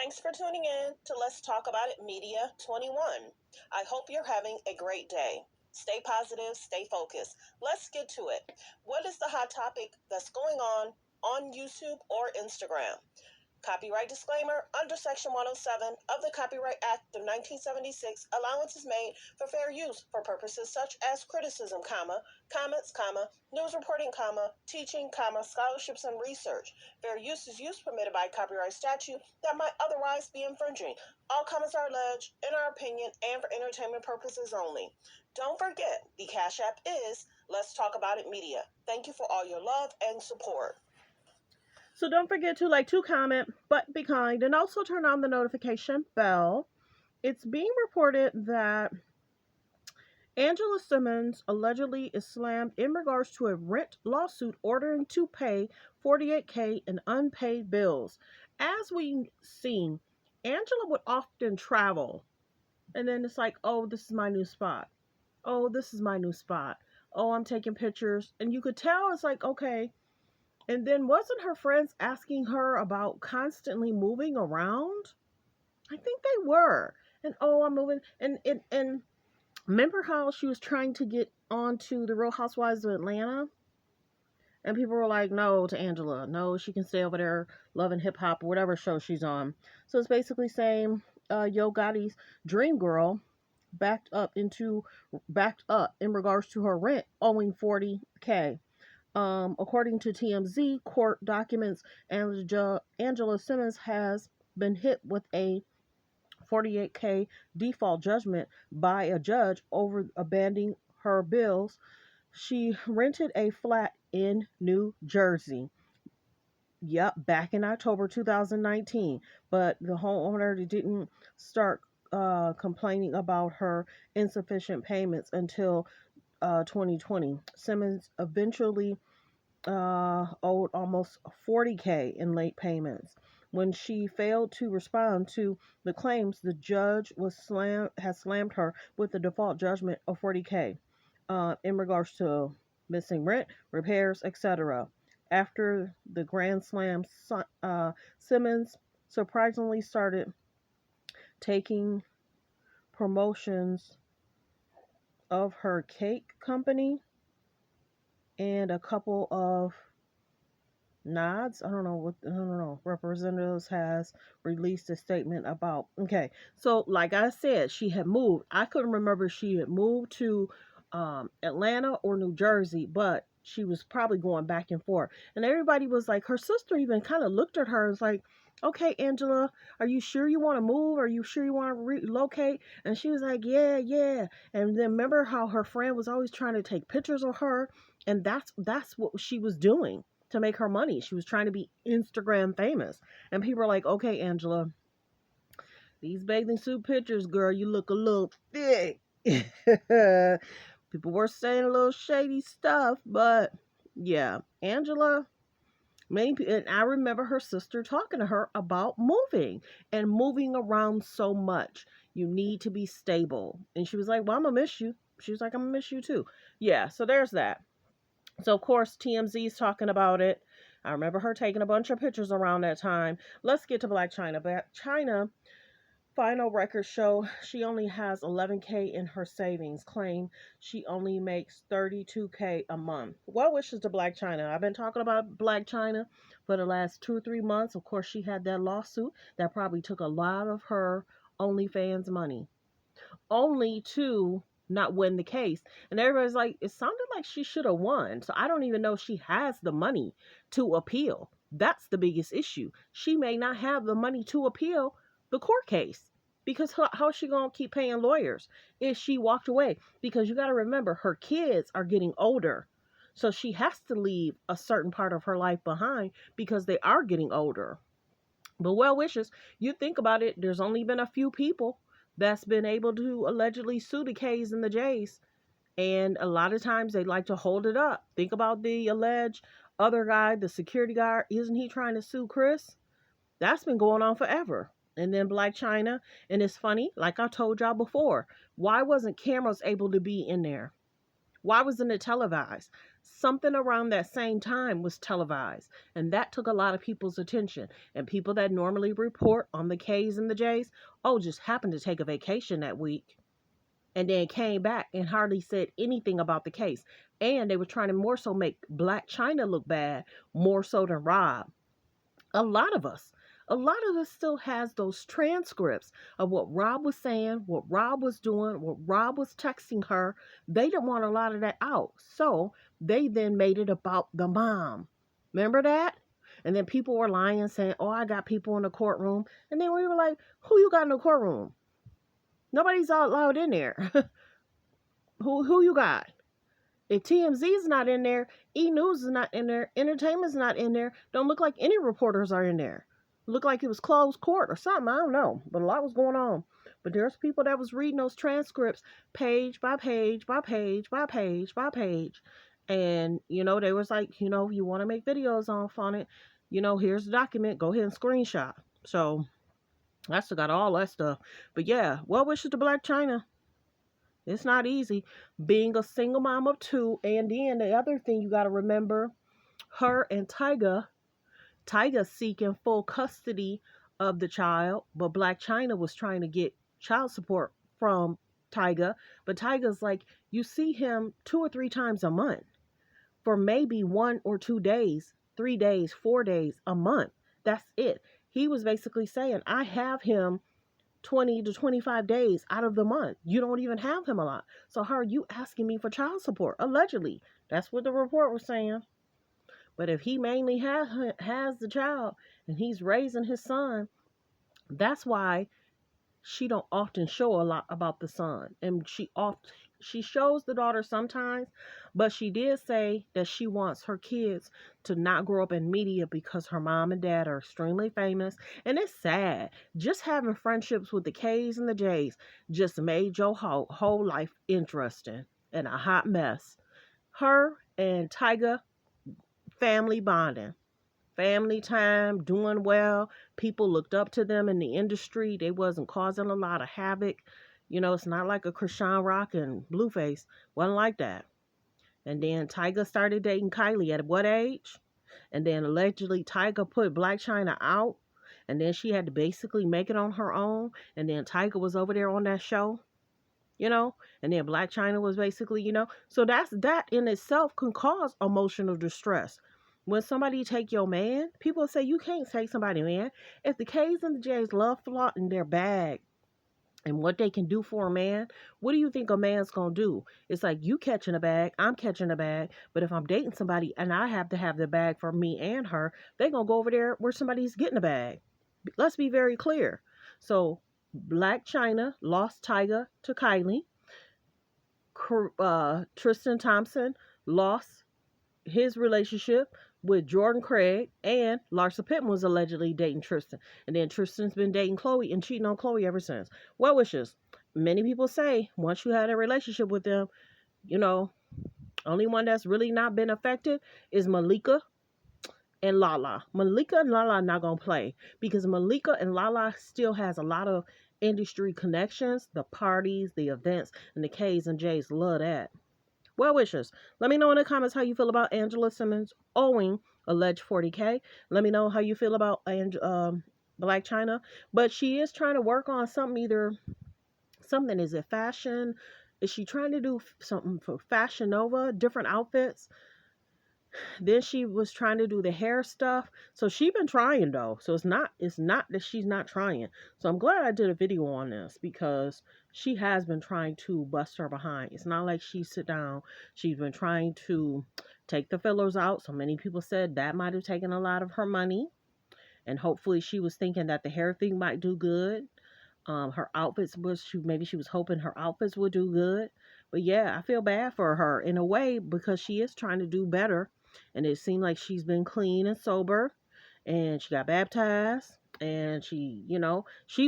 Thanks for tuning in to Let's Talk About It Media 21. I hope you're having a great day. Stay positive, stay focused. Let's get to it. What is the hot topic that's going on YouTube or Instagram? Copyright disclaimer. Under Section 107 of the Copyright Act of 1976, allowance is made for fair use for purposes such as criticism, comments, news reporting, teaching, scholarships, and research. Fair use is use permitted by copyright statute that might otherwise be infringing. All comments are alleged, in our opinion, and for entertainment purposes only. Don't forget, the Cash App is Let's Talk About It Media. Thank you for all your love and support. So don't forget to comment, but be kind, and also turn on the notification bell. It's being reported that Angela Simmons allegedly is slammed in regards to a rent lawsuit ordering to pay $48,000 in unpaid bills. As we've seen, Angela would often travel, and then it's like, oh, this is my new spot. Oh, this is my new spot. Oh, I'm taking pictures. And you could tell it's like, okay. And then wasn't her friends asking her about constantly moving around? I think they were. And oh, I'm moving. And remember how she was trying to get onto the Real Housewives of Atlanta? And people were like, no, to Angela. No, she can stay over there loving hip hop or whatever show she's on. So it's basically saying Yo Gotti's dream girl backed up in regards to her rent owing $40,000. According to TMZ court documents, Angela Simmons has been hit with a $48,000 default judgment by a judge over abandoning her bills. She rented a flat in New Jersey. Yep, back in October 2019. But the homeowner didn't start complaining about her insufficient payments until 2020. Simmons eventually owed almost $40,000 in late payments. When she failed to respond to the claims, the judge has slammed her with a default judgment of $40,000 in regards to missing rent, repairs, etc. After the Grand Slam, Simmons surprisingly started taking promotions of her cake company and a couple of nods. I don't know. Representatives has released a statement about. Okay, so like I said, she had moved. I couldn't remember if she had moved to Atlanta or New Jersey, but she was probably going back and forth. And everybody was like, her sister even kind of looked at her and was like, okay, Angela, are you sure you want to move? Are you sure you want to relocate? And she was like, yeah. And then remember how her friend was always trying to take pictures of her, and that's what she was doing to make her money. She was trying to be Instagram famous. And people are like, okay, Angela, these bathing suit pictures, girl, you look a little thick. People were saying a little shady stuff, but yeah, Angela, and I remember her sister talking to her about moving and moving around so much. You need to be stable. And she was like, well, I'm going to miss you. She was like, I'm going to miss you too. Yeah, so there's that. So, of course, TMZ is talking about it. I remember her taking a bunch of pictures around that time. Let's get to Blac Chyna. Blac Chyna final records show she only has $11,000 in her savings. Claim she only makes $32,000 a month. Well wishes to Blac Chyna. I've been talking about Blac Chyna for the last 2 or 3 months. Of course, she had that lawsuit that probably took a lot of her OnlyFans money, only to not win the case. And everybody's like, it sounded like she should have won. So I don't even know if she has the money to appeal. That's the biggest issue. She may not have the money to appeal the court case, because how is she going to keep paying lawyers if she walked away? Because you got to remember, her kids are getting older. So she has to leave a certain part of her life behind because they are getting older. But well wishes, you think about it, there's only been a few people that's been able to allegedly sue the K's and the J's. And a lot of times they like to hold it up. Think about the alleged other guy, the security guard. Isn't he trying to sue Chris? That's been going on forever. And then Blac Chyna, and it's funny, like I told y'all before, why wasn't cameras able to be in there? Why wasn't it televised? Something around that same time was televised, and that took a lot of people's attention. And people that normally report on the K's and the J's, oh, just happened to take a vacation that week and then came back and hardly said anything about the case. And they were trying to more so make Black China look bad, more so than Rob. A lot of us, a lot of us still has those transcripts of what Rob was saying, what Rob was doing, what Rob was texting her. They didn't want a lot of that out. So they then made it about the mom. Remember that? And then people were lying, saying, oh, I got people in the courtroom. And then we were like, who you got in the courtroom? Nobody's all allowed in there. Who you got? If TMZ's not in there, E News is not in there, Entertainment's not in there, don't look like any reporters are in there. Look like it was closed court or something. I don't know. But a lot was going on. But there's people that was reading those transcripts page by page by page by page by page. And, they was like, you want to make videos on it, here's the document, go ahead and screenshot. So I still got all that stuff. But yeah, well wishes to Black China. It's not easy being a single mom of two. And then the other thing you got to remember, her and Tyga seeking full custody of the child, but Black China was trying to get child support from Tyga. But Tyga's like, you see him 2 or 3 times a month for maybe 1 or 2 days, 3 days, 4 days, a month. That's it. He was basically saying, I have him 20 to 25 days out of the month. You don't even have him a lot. So how are you asking me for child support? Allegedly. That's what the report was saying. But if he mainly has the child and he's raising his son, that's why she don't often show a lot about the son. And she shows the daughter sometimes, but she did say that she wants her kids to not grow up in media because her mom and dad are extremely famous. And it's sad. Just having friendships with the K's and the J's just made your whole life interesting and a hot mess. Her and Tyga, family bonding. Family time, doing well. People looked up to them in the industry. They wasn't causing a lot of havoc. It's not like a Krishan Rock and Blueface. Wasn't like that. And then Tyga started dating Kylie at what age? And then allegedly Tyga put Black China out. And then she had to basically make it on her own. And then Tyga was over there on that show. And then Black China was basically, so that in itself can cause emotional distress. When somebody take your man, people say you can't take somebody man. If the K's and the J's love flaunting their bag and what they can do for a man, what do you think a man's gonna do? It's like you catching a bag, I'm catching a bag, but if I'm dating somebody and I have to have the bag for me and her, they gonna go over there where somebody's getting a bag. Let's be very clear. So Black China lost Tyga to Kylie. Tristan Thompson lost his relationship with Jordan Craig, and Larsa Pippen was allegedly dating Tristan. And then Tristan's been dating Chloe and cheating on Chloe ever since. Well wishes. Many people say once you had a relationship with them, only one that's really not been affected is Malika and Lala. Malika and Lala are not going to play because Malika and Lala still has a lot of industry connections, the parties, the events, and the K's and J's love that. Well wishes. Let me know in the comments how you feel about Angela Simmons owing alleged 40K. Let me know how you feel about Black China. But she is trying to work on something, is it fashion? Is she trying to do something for Fashion Nova, different outfits? Then she was trying to do the hair stuff. So she been trying though. So it's not that she's not trying. So I'm glad I did a video on this because she has been trying to bust her behind. It's not like she sit down. She's been trying to take the fillers out. So many people said that might have taken a lot of her money. And hopefully she was thinking that the hair thing might do good. Her outfits maybe she was hoping her outfits would do good. But yeah, I feel bad for her in a way because she is trying to do better. And it seemed like she's been clean and sober. And she got baptized. And she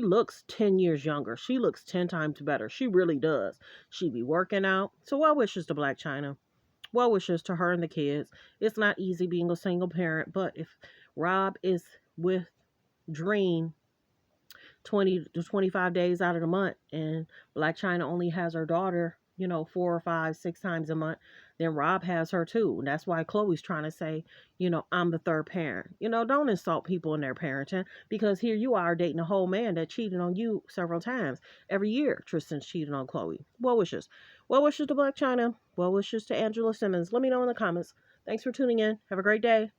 looks 10 years younger. She looks 10 times better. She really does. She be working out. So well wishes to Black China. Well wishes to her and the kids. It's not easy being a single parent. But if Rob is with Dream 20 to 25 days out of the month and Black China only has her daughter 4 or 5, 6 times a month, then Rob has her too. And that's why Chloe's trying to say, I'm the third parent. Don't insult people in their parenting, because here you are dating a whole man that cheated on you several times. Every year, Tristan's cheating on Chloe. Well wishes. Well wishes to Black China. Well wishes to Angela Simmons. Let me know in the comments. Thanks for tuning in. Have a great day.